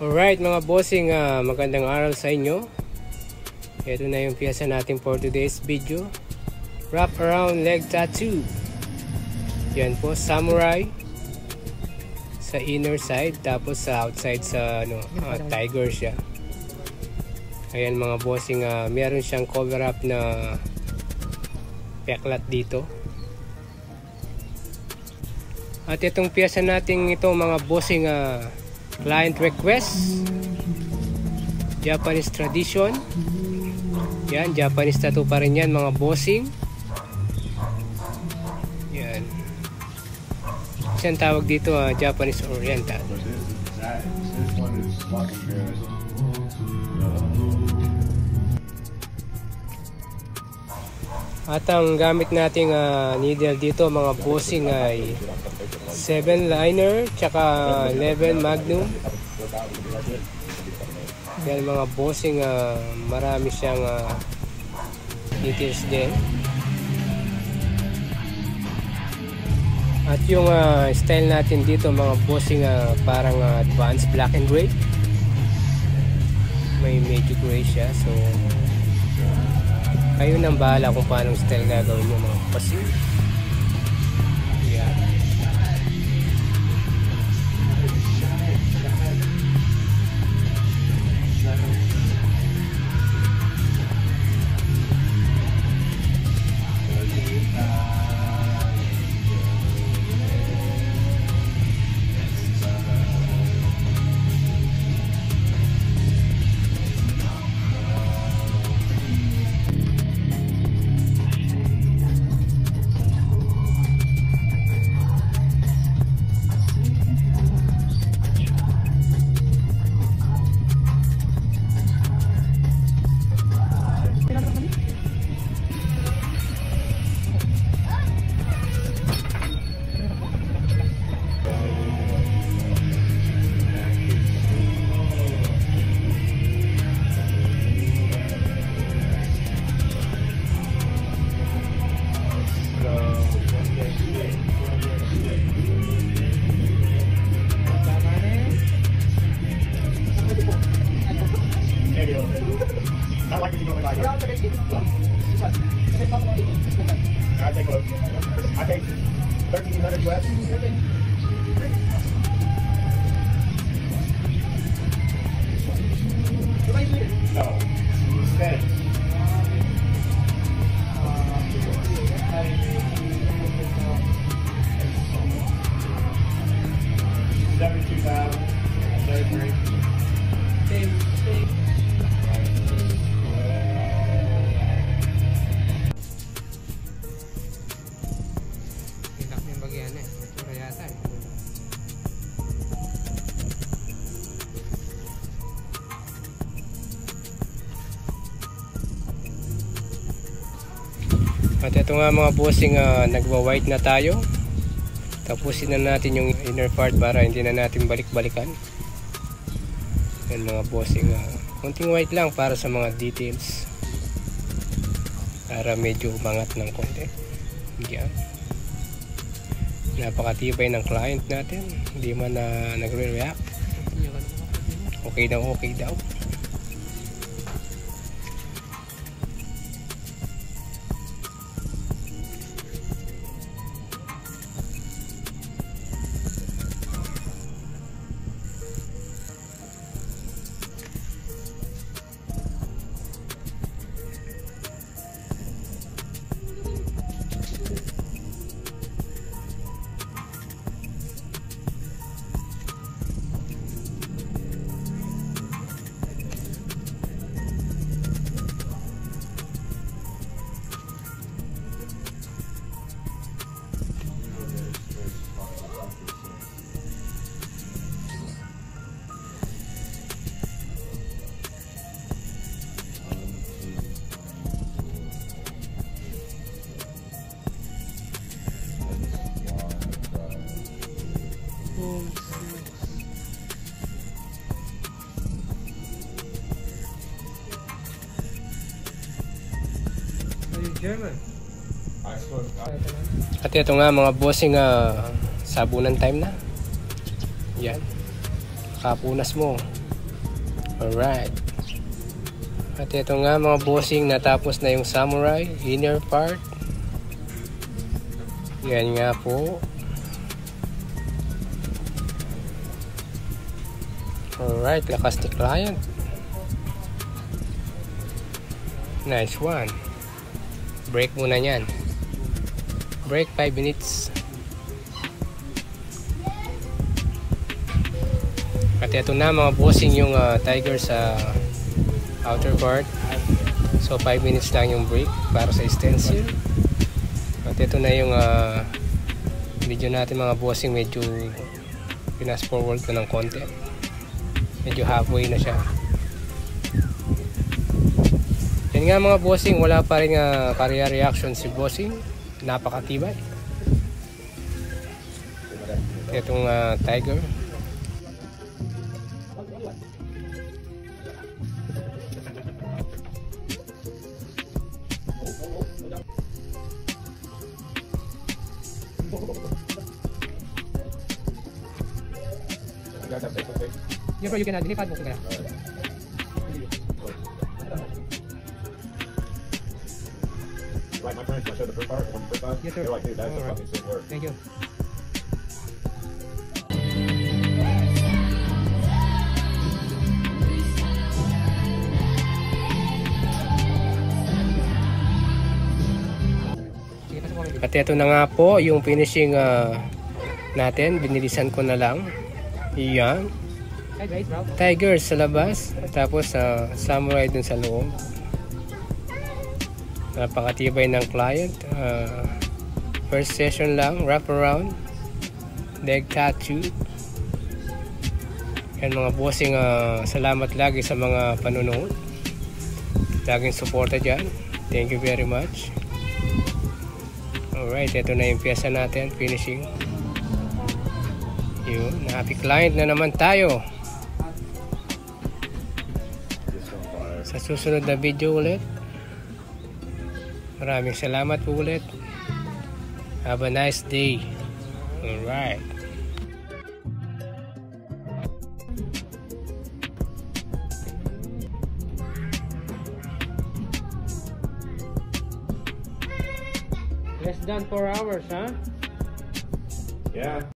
Alright mga bossing, magandang araw sa inyo. Ito na yung piyesa natin for today's video. Wrap around leg tattoo. Yan po, samurai sa inner side, tapos sa outside sa tiger siya. Ayan mga bossing, meron siyang cover up na peklat dito. At itong piyesa natin ito mga bossing, client request, Japanese tradition. Yan, Japanese tattoo pa rin yan mga bossing. Yan. Isang tawag dito, Japanese Oriental. At ang gamit nating needle dito mga bossing ay 7 liner tsaka 11 magnum. Yan mga bossing, marami siyang details din. At yung style natin dito mga bossing, parang advanced black and gray. May medyo gray siya, so kayo nang bahala kung paanong style gagawin nyo mga bossing. Yeah. I take 1,300 west. No. Spanish. 72,000. 73. At ito nga mga bossing, nagwa-white na tayo. Tapusin na natin yung inner part para hindi na natin balik-balikan. Yan mga bossing, konting white lang para sa mga details, para medyo umangat ng konti. Yan. Napakatibay ng client natin, hindi man na nagre-react. Okay daw, okay daw. German. At ito nga mga bossing, sabunan time na. Yan. Kapunas mo. Alright. At ito nga mga bossing, natapos na yung Samurai inner part. Yan nga po. Alright, lakas ni client. Nice one. Break muna yan. Break 5 minutes. At ito na mga bossing yung Tiger sa outer part. So 5 minutes lang yung break para sa stencil. At ito na yung video natin mga bossing. Medyo pinas forward ko ng konti. Medyo halfway na siya. Yan nga mga bossing, wala pa rin career reaction si bossing. Napakatibay. Itong Tiger. Yeah, bro, you can lipad mo kaya. Like my friends, when I showed the first part, when you first time, Yes, sir. they're like, dude, that's a Alright. fucking sick word. Thank you. At ito na nga po yung finishing natin. Binilisan ko na lang. Iyan. Hi guys, bro. Tiger sa labas. Tapos Samurai dun sa loob. Napakatibay ng client. First session lang. Wrap around. Leg tattoo. Yan mga bossing. Salamat lagi sa mga panunood. Laging suporta dyan. Thank you very much. Alright, ito na yung pyesa natin, finishing. Yun, happy client na naman tayo. Sa susunod na video ulit. Maraming salamat po ulit. Have a nice day. Alright. Less than 4 hours, huh? Yeah.